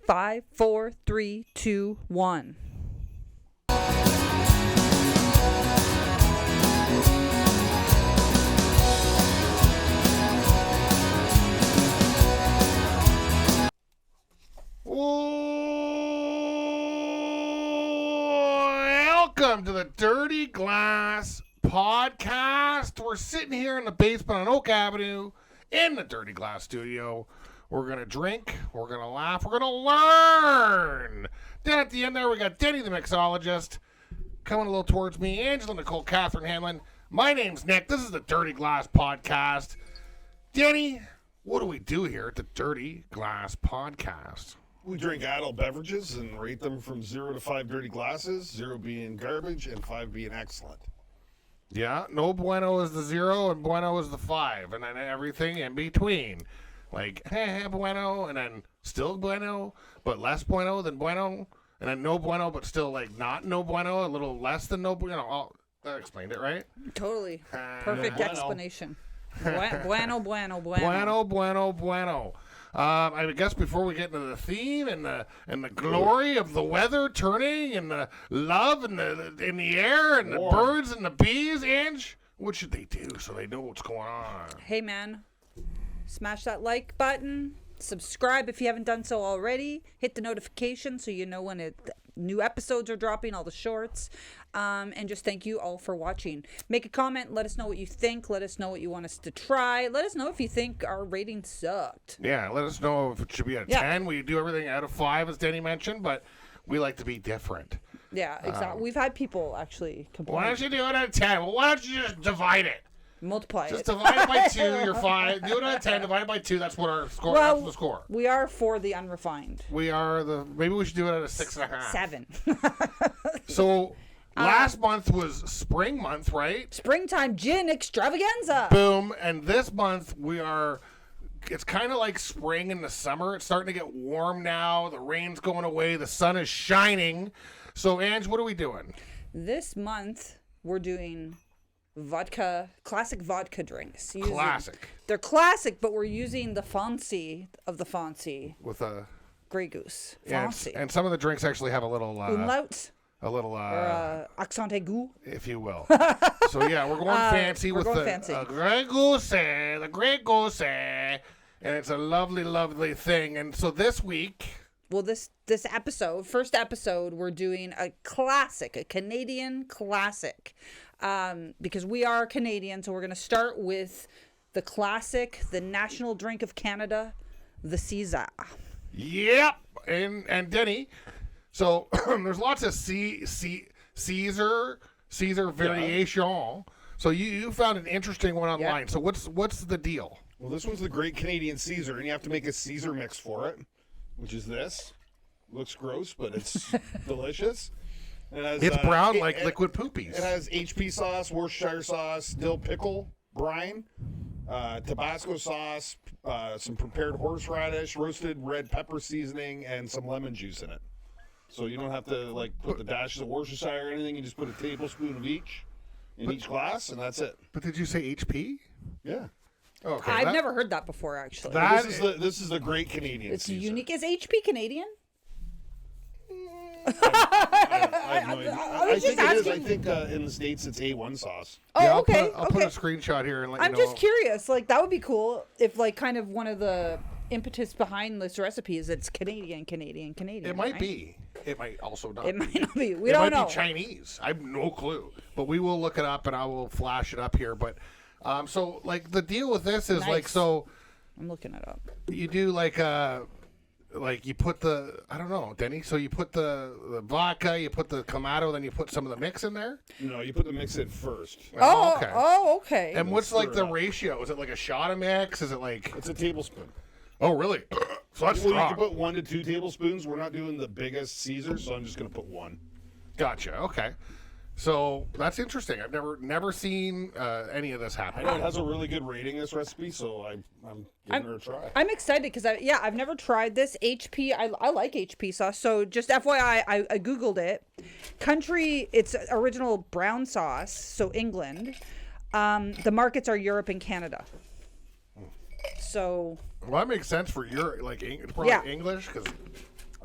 5, 4, 3, 2, 1. Welcome to the Dirty Glass Podcast. We're sitting here in the basement on Oak Avenue in the Dirty Glass studio. We're going to drink, we're going to laugh, we're going to learn. Then at the end there, we got Denny the mixologist coming a little towards me, Angela Nicole Catherine Hanlon. My name's Nick. This is the Dirty Glass Podcast. Denny, what do we do here at the Dirty Glass Podcast? We drink adult beverages and rate them from 0 to 5 dirty glasses, 0 being garbage and 5 being excellent. Yeah, no bueno is the 0 and bueno is the 5, and then everything in between. Like, bueno, and then still bueno, but less bueno than bueno, and then no bueno, but still, like, not no bueno, a little less than no bueno. That explained it, right? Totally. Perfect bueno. explanation. Bueno. Bueno. I guess before we get into the theme and the glory of the weather turning and the love and in the air and the birds and the bees, Ange, what should they do so they know what's going on? Hey, man. Smash that like button. Subscribe if you haven't done so already. Hit the notification so you know when new episodes are dropping, all the shorts. And just thank you all for watching. Make a comment. Let us know what you think. Let us know what you want us to try. Let us know if you think our rating sucked. Yeah, let us know if it should be a 10. We do everything out of 5, as Denny mentioned, but we like to be different. Yeah, exactly. We've had people actually complain. Why don't you do it out of 10? Well, why don't you just divide it? Multiply Just it. divide it by 2, you're 5. Do it out of 10, divide it by 2, that's what our score, that's the score. We are for the unrefined. We are maybe we should do it at a 6.5. 7. So, last month was spring month, right? Springtime gin extravaganza. Boom. And this month it's kind of like spring in the summer. It's starting to get warm now. The rain's going away. The sun is shining. So, Ange, what are we doing? This month, we're doing classic vodka drinks. Classic. They're classic, but we're using the fancy of the fancy. With a Grey Goose. yeah, Fancy. and some of the drinks actually have a little Umlaut. Accent aigu. if you will. So yeah, we're going fancy with the Grey Goose, the Grey Goose, and it's a lovely, lovely thing. And so this week, well, this first episode, we're doing a classic, a Canadian classic, because we are Canadian. So we're going to start with the classic, the national drink of Canada, the Caesar. Yep, and Denny. So there's lots of Caesar variation. So you found an interesting one online. Yep. So what's the deal? Well, this one's the Great Canadian Caesar, and you have to make a Caesar mix for it, which is this. Looks gross, but it's delicious. It's brown like liquid poopies. It has HP sauce, Worcestershire sauce, dill pickle, brine, Tabasco sauce, some prepared horseradish, roasted red pepper seasoning, and some lemon juice in it. So you don't have to put the dashes of Worcestershire or anything. You just put a tablespoon of each in each glass, and that's it. But did you say HP? Yeah. Okay. I've never heard that before, actually. This is the Great Canadian It's Caesar. unique. Is HP Canadian? I have no idea. I was think just it is. I asking. think in the States it's A1 sauce. Oh, Yeah, okay. I'll put a screenshot here and let I'm you know. just curious. That would be cool if, kind of one of the impetus behind this recipe is it's Canadian. It might right? be. It might also not. It might not be. We it don't might know. be Chinese. I have no clue. But we will look it up and I will flash it up here. But so the deal with this is Nice. so I'm looking it up. you do you put the I don't know, Denny. So you put the vodka, you put the Clamato, then you put some of the mix in there. No, you put the mix in first. Okay. And what's stir it the up. ratio? Is it like a shot of mix? Is it like? It's a tablespoon. Oh, really? So that's Well, you strong. can put 1 to 2 tablespoons. We're not doing the biggest Caesar, so I'm just going to put 1. Gotcha. Okay. So that's interesting. I've never seen any of this happen. I know it has a really good rating, this recipe, so I'm giving her a try. I'm excited because I've never tried this HP. I like HP sauce. So just FYI, I Googled it. Country, it's original brown sauce. So England. The markets are Europe and Canada. So Well, that makes sense for your it's probably Yeah. English because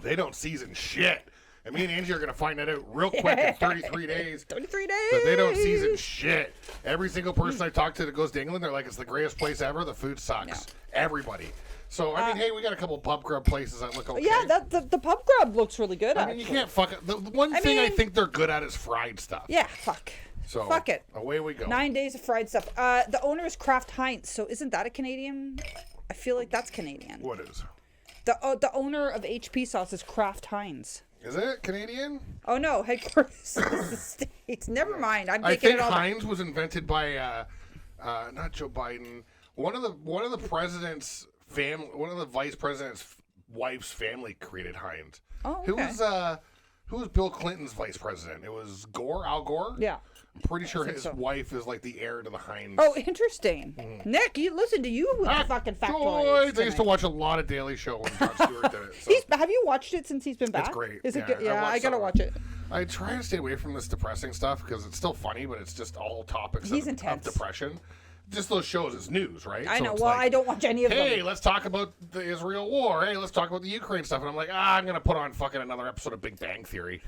They don't season shit. And me and Angie are going to find that out real quick in 33 days. 33 days. That they don't season shit. Every single person I talk to that goes to England, they're like, it's the greatest place ever. The food sucks. Everybody. So, I mean, hey, we got a couple pub grub places that look okay. Yeah, the pub grub looks really good. I mean, you can't fuck it. The one thing I mean- think they're good at is fried stuff. Yeah, fuck. So, Fuck it. Away we go. 9 days of fried stuff. The owner is Kraft Heinz, so isn't that a Canadian? I feel like that's Canadian. What is? The owner of HP sauce is Kraft Heinz. Is it Canadian? Oh no, headquarters is the States. Never mind. I'm I thinking think it all. Heinz was invented by not Joe Biden. One of the president's family, one of the vice president's wife's family created Heinz. Oh, okay. Who was Bill Clinton's vice president? It was Gore, Al Gore. Yeah. I'm pretty sure think his so. wife is like the heir to the Heinz. Oh, interesting. Nick, you listen to you with the fucking factoids. I used to watch a lot of Daily Show when Jon Stewart did it. So. Have you watched it since he's been back? It's great. Is it Yeah, good? I Yeah, watched I gotta some. watch it. I try to stay away from this depressing stuff because it's still funny, but it's just all topics He's of intense. depression. Just those shows, it's news, right? I So know. it's Well, like, I don't watch any of hey, them. let's talk about the Israel war. Hey, let's talk about the Ukraine stuff. And I'm like, I'm going to put on fucking another episode of Big Bang Theory.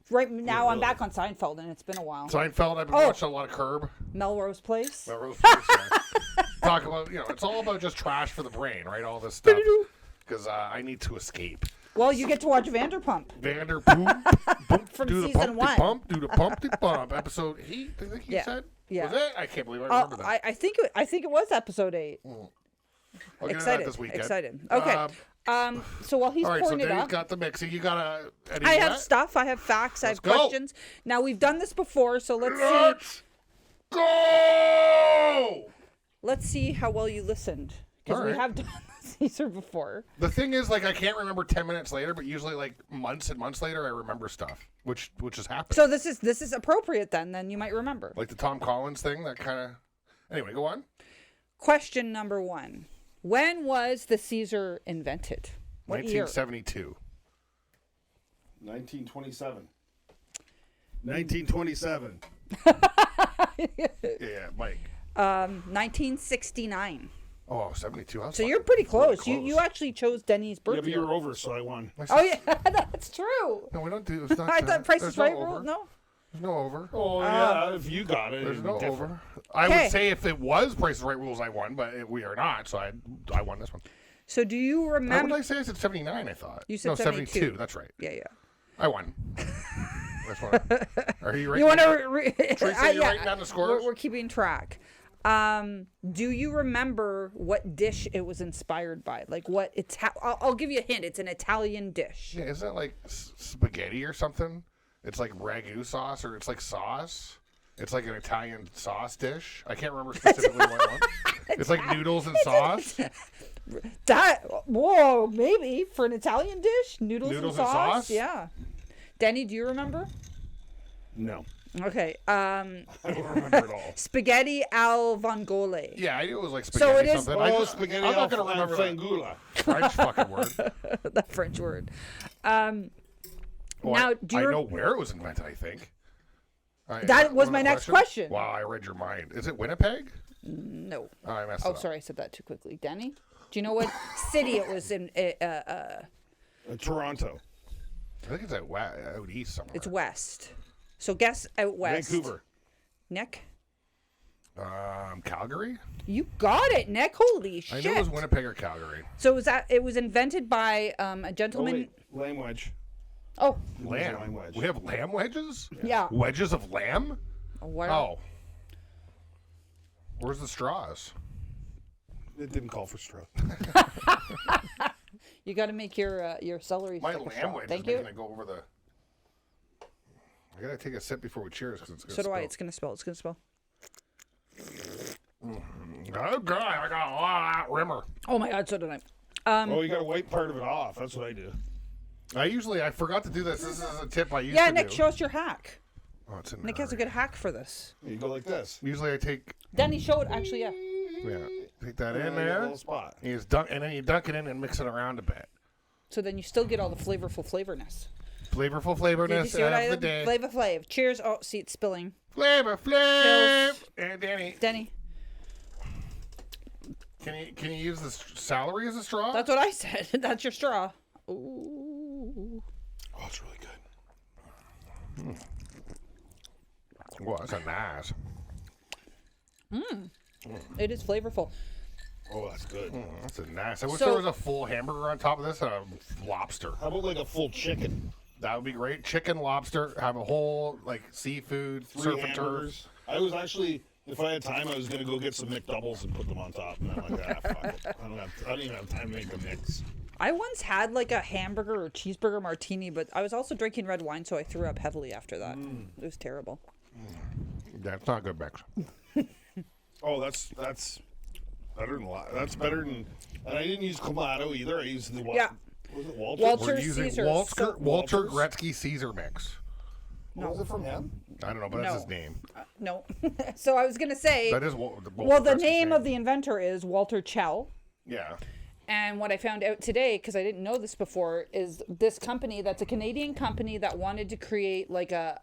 Right now, I'm back on Seinfeld, and it's been a while. Seinfeld, I've been Oh. watching a lot of Curb. Melrose Place. Melrose Place, yeah. Talk about, it's all about just trash for the brain, right? All this stuff. Because I need to escape. Well, you get to watch Vanderpump. Vanderpump, From do the season one. pump, do the pump. Episode 8, I think he Yeah. said. Yeah. Was it? I can't believe I remember that. I think it was episode 8. I'll get into that Excited. this weekend. Excited. Okay. So while he's All right, so pouring it Dave's up, got the mixing. You got any I of have that? stuff. I have facts. I Let's have go. questions. Now we've done this before, so let's see. Go! Let's see how well you listened, because All we right. have done this Caesar before. The thing is, like, I can't remember 10 minutes later, but usually, like, months and months later, I remember stuff, which has happened. So this is appropriate then. Then you might remember. Like the Tom Collins thing, that kind of... Anyway, go on. Question number 1: When was the Caesar invented? What year? 1972. 1927. 1927. Yeah, Mike. 1969. Oh, 72. I was So fucking you're pretty close. close. You actually chose Denny's Yeah, but birthday. you were over, so I won. Oh yeah, that's true. No, we don't do... It's not, I thought Price there's is Right no rule. over. No. There's no over. Oh, yeah, if you got it. There's it'd no be different. over. I Okay. would say if it was Price is Right rules, I won, but we are not, so I won this one. So do you How would remember? I say? I said 79, I thought. You said no, 72. That's right. Yeah. I won. That's what Are you right? You want to? Tracy, you're writing down the scores? We're keeping track. Do you remember what dish it was inspired by? Like what? I'll give you a hint. It's an Italian dish. Yeah, isn't it like spaghetti or something? It's like ragu sauce, or it's like sauce. It's like an Italian sauce dish. I can't remember specifically what one. It's like noodles and sauce. Whoa, maybe for an Italian dish, noodles and Noodles and sauce. sauce? Yeah. Denny, do you remember? No. Okay. I don't remember it all. Spaghetti al vongole. Yeah, I knew it was like So spaghetti it is- something. Oh, spaghetti I'm not going to al remember that fangula. French fucking word. The French word. Well, Now, do I you know where it was invented, I think. That was my Another next question. Wow, I read your mind. Is it Winnipeg? No. Oh, I messed it Oh, up. sorry, I said that too quickly. Denny, do you know what city it was in? Toronto. I think it's out east somewhere. It's west. So guess out west. Vancouver. Nick, Calgary? you got it, Nick. Holy I shit! knew it was Winnipeg or Calgary. So it was invented by a Oh, gentleman. wait. Lamb wedge. Oh, Lamb. Lamb wedge. We have lamb wedges? yeah. Wedges of lamb? What? Oh. Where's the straws? It didn't call for straw. You got to make your celery. My stick a lamb straw. wedge is Thank you. making it go over the... I gotta take a sip before we cheers because it's gonna So do I. spill. It's gonna spill. It's gonna spill. Oh, God, I got a lot of that rimmer. Oh my God! So did I. Oh, you got to wipe part of it off. That's what I do. I forgot to do this. This is a tip I used Yeah, to Nick, do. show us your hack. Oh, it's in Nick there. has a good hack for this. You go like this. Usually I take Denny, show it. Actually, yeah. take that in And then you get a there. little spot. And then you dunk it in and mix it around a bit. So then you still get all the flavorfulness. Flavorful Did you flavorness see what I of the did? day. Flavor Flav. Cheers. Oh, see, it's spilling. Flavor Flav. And Danny, Denny, can you use the celery as a straw? that's what I said. That's your straw. Ooh. Ooh. Oh, it's really good. Well, that's a nice. It is flavorful. Oh, that's good. That's a nice. I wish So- there was a full hamburger on top of this and a lobster. How about like a full chicken? That would be great. Chicken, lobster, have a whole like seafood, 3 surf and turf. hamburgers. I was actually, if I had time, I was gonna go get some McDoubles and put them on top. And I'm like, fuck it. I don't even have time to make a mix. I once had like a hamburger or cheeseburger martini, but I was also drinking red wine, so I threw up heavily after that. It was terrible. That's not good, Bex. Oh, that's better than that's better than. And I didn't use Clamato either. I used the Yeah. Was it Walter? Walter We're using Caesar. Walter Walters? Gretzky Caesar mix. No. Was it from him? I don't know, but that's No. his name. No. So I was going to say, That is well, the name of the inventor is Walter Chell. Yeah. And what I found out today, because I didn't know this before, is this company that's a Canadian company that wanted to create like a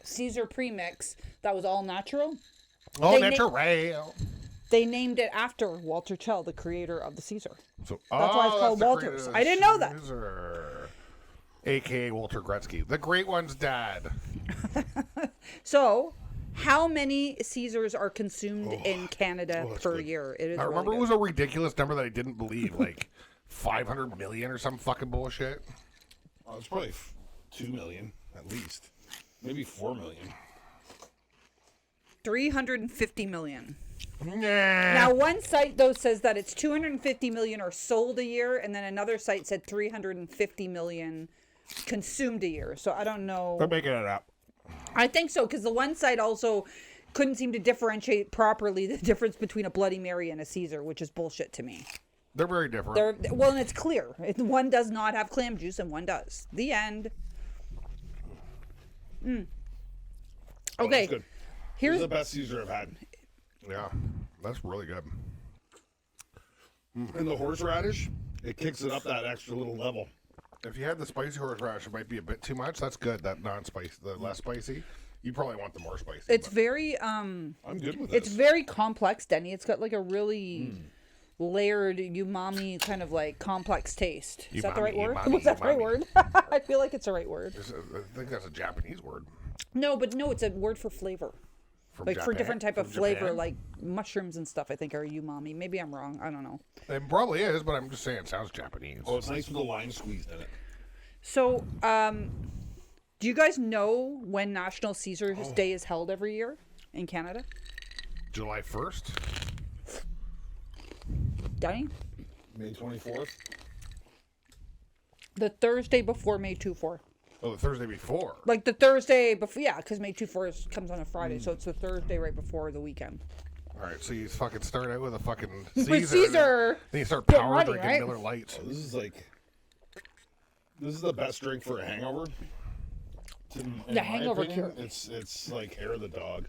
Caesar premix that was all natural. Oh, They natural. They named it after Walter Chell, the creator of the Caesar. So, That's why it's called the Walters. creator of I didn't know that. Caesar, AKA Walter Gretzky, the great one's dad. So, how many Caesars are consumed in Canada that's per good. year? It is I really remember good. it was a ridiculous number that I didn't believe, like 500 million or some fucking bullshit. Oh, it's probably 2 million at least, maybe 4 million. 350 million. Nah. Now, one site though says that it's 250 million are sold a year, and then another site said 350 million consumed a year. So I don't know. They're making it up. I think so, because the one site also couldn't seem to differentiate properly the difference between a Bloody Mary and a Caesar, which is bullshit to me. They're very different. Well, and it's clear. One does not have clam juice and one does. The end. Oh, Okay. that's good. Here's This is the best Caesar I've had. Yeah, that's really good. And the horseradish, it kicks it up that extra little level. If you had the spicy horseradish, it might be a bit too much. That's good. That non-spicy, the less spicy. You probably want the more spicy. It's but- very I'm good with it's this. very complex, Denny. It's got like a really layered umami kind of like complex taste. Is that the right word? Umami, Was that the right umami. word? I feel like it's the right word. I think that's a Japanese word. No, but no, it's a word for flavor. From Like for Japan? different type of From flavor, Japan? like mushrooms and stuff, I think are umami. Maybe I'm wrong. I don't know. It probably is, but I'm just saying it sounds Japanese. Oh, it's nice with the lime squeezed in it. So, do you guys know when National Caesar's Day is held every year in Canada? July 1st? Danny? May 24th. The Thursday before May 24. Oh, the Thursday before. Like the Thursday before, yeah, because May 24 comes on a Friday, so it's the Thursday right before the weekend. All right, so you fucking start out with a fucking With Caesar. Caesar Then you start getting power ready, drinking right? Miller Lights. This is the best drink for a hangover. In The my hangover opinion, cure. It's like hair of the dog.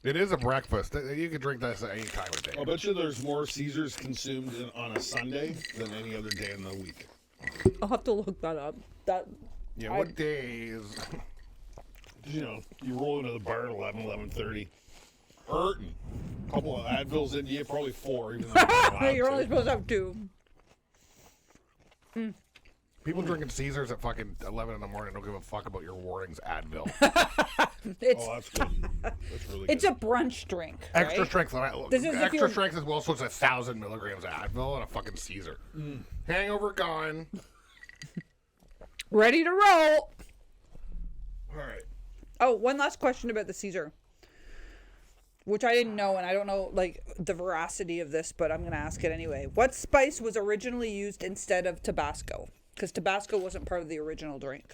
It is a breakfast. You can drink this at any time of day. I'll bet you there's more Caesars consumed on a Sunday than any other day in the week. I'll have to look that up. Yeah, what days? You know, you roll into the bar at 11:30, hurting. A couple of Advils in you, probably 4. Even though you're not allowed You're to. only supposed to have 2. People drinking Caesars at fucking 11 in the morning don't give a fuck about your warnings Advil. It's Oh, that's good. That's really it's good. a brunch drink. Extra right? strength. This is if Extra you're- strength as well, so it's 1,000 milligrams of Advil and a fucking Caesar. Hangover gone. Ready to roll. All right. Oh, one last question about the Caesar, which I didn't know, and I don't know like the veracity of this, but I'm gonna ask it anyway. What spice was originally used instead of Tabasco? Because Tabasco wasn't part of the original drink.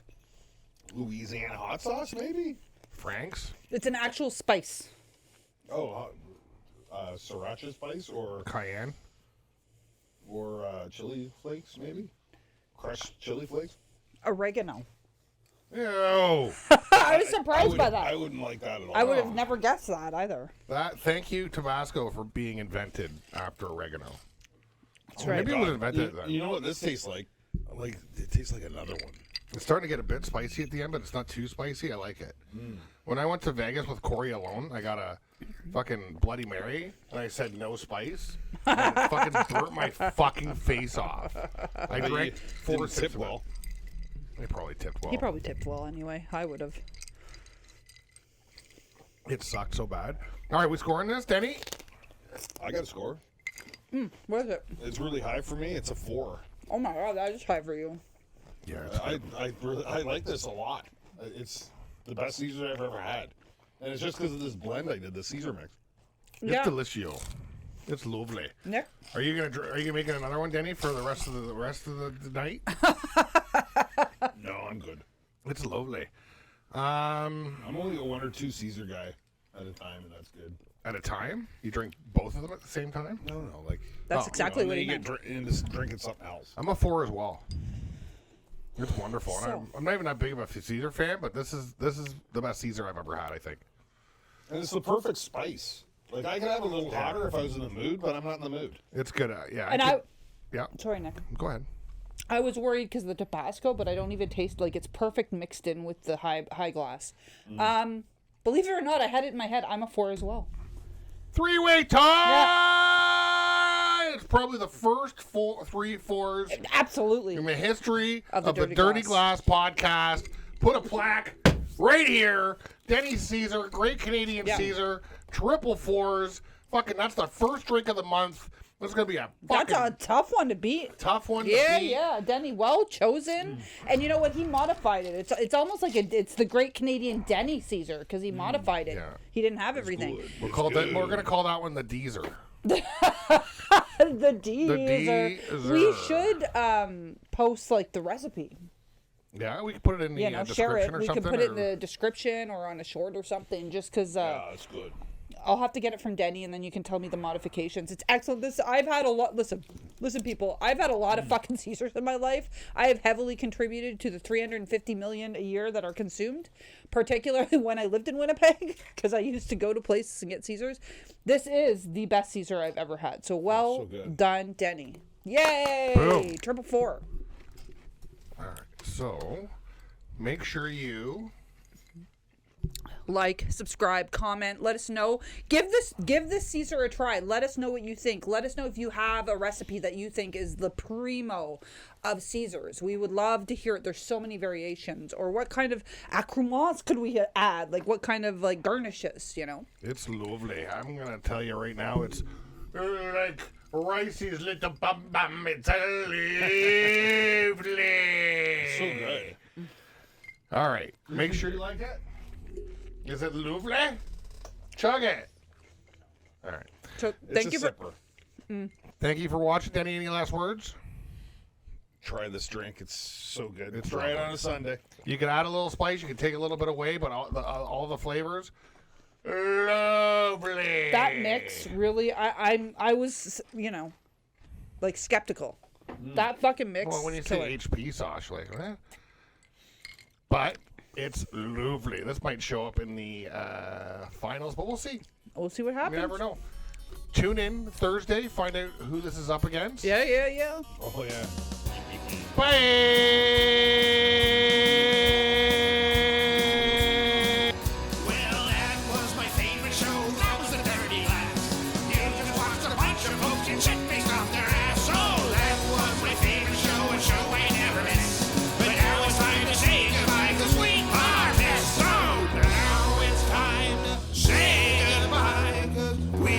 Louisiana hot sauce, maybe? Frank's? It's an actual spice. Oh, sriracha spice or Cayenne? chili flakes, maybe? Crushed chili flakes? Oregano. Ew. I was surprised by that. I wouldn't like that at all. I would have never guessed that either. Thank you, Tabasco, for being invented after oregano. That's right. Maybe it was invented then. You know what this tastes like? Like it tastes like another one. It's starting to get a bit spicy at the end, but it's not too spicy. I like it. When I went to Vegas with Corey alone, I got a fucking Bloody Mary, and I said no spice. And it fucking burnt my fucking face off. I drank 4 Didn't sips tip of it. well. They probably tipped well. He probably tipped well anyway. I would have. It sucked so bad. All right, we scoring this, Denny? I got a score. What is it? It's really high for me. It's a 4. Oh my god, that is high for you. Yeah. It's I like this a lot. It's the best Caesar I've ever had, and it's just because of this blend I did, the Caesar mix. Yeah. delicious. It's lovely. Nick? Are you gonna make another one, Denny, for the rest of the night? No, I'm good. It's lovely. I'm only a 1 or 2 Caesar guy at a time, and that's good. At a time, you drink both of them at the same time. No, like That's exactly and what then he you meant. get into drinking something else. I'm a 4 as well. It's wonderful. And So- I'm not even that big of a Caesar fan, but this is the best Caesar I've ever had, I think. And it's the perfect spice. Like I could have a little hotter if I was in the mood, but I'm not in the mood. It's good. Yeah. And yeah. sorry, Nick. Go ahead. I was worried because of the Tabasco, but I don't even taste like it's perfect mixed in with the high glass. Believe it or not, I had it in my head. I'm a 4 as well. 3-way tie. It's probably the first 3 4s Absolutely. in the history Of of the the Dirty Dirty Glass podcast. Put a plaque right here. Denny Caesar, Great Canadian Yeah. Caesar, triple 4s. Fucking, that's the first drink of the month. That's gonna be a That's fucking a tough one to beat. tough one to Yeah, beat. yeah, Denny, well chosen. And you know what? He modified it. It's almost like it's the Great Canadian Denny Caesar because he modified it. yeah. He didn't have everything. We're gonna call that one the Deezer. The Deezer. Deezer. We should post like the recipe. Yeah, we could put it in the You know, share description it. or We something. could put it in or- the description or on a short or something. Just because That's good. I'll have to get it from Denny, and then you can tell me the modifications. It's excellent. I've had a lot. Listen, people. I've had a lot of fucking Caesars in my life. I have heavily contributed to the 350 million a year that are consumed, particularly when I lived in Winnipeg, because I used to go to places and get Caesars. This is the best Caesar I've ever had. So well so good. done, Denny. Yay! Boom. Triple 4. All right, so make sure you Like, subscribe, comment, let us know. Give this Caesar a try. Let us know what you think. Let us know if you have a recipe that you think is the primo of Caesars. We would love to hear it. There's so many variations. Or what kind of accoutrements could we add? Like what kind of like garnishes, you know? It's lovely. I'm gonna tell you right now, it's like Ricey's little bum bum. It's lovely. So good. All right, make sure you like it. Is it lovely? Chug it. All right. So It's a sipper. Thank you for watching. Denny, any last words? Try this drink. It's so good. It's Try it lovely. on a Sunday. You can add a little spice. You can take a little bit away, but all the flavors, lovely. that mix really I was, you know, like skeptical. That fucking mix. Well, when you killer. say HP sauce, like, eh? But it's lovely. This might show up in the finals, but we'll see. We'll see what You happens. never know. Tune in Thursday. Find out who this is up against. Yeah, yeah, yeah. Oh yeah. Bye. Well, that was my favorite show. That was the Dirty Glass. You just watched a bunch of folks get shit faced off their ass. Oh, that was my favorite show, a show I never miss. But now it's time to say goodbye, 'cause we are pissed. So now it's time to say goodbye, 'cause we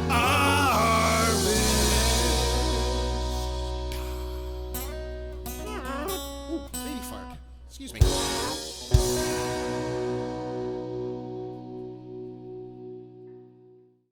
are pissed. Lady fart. Excuse me.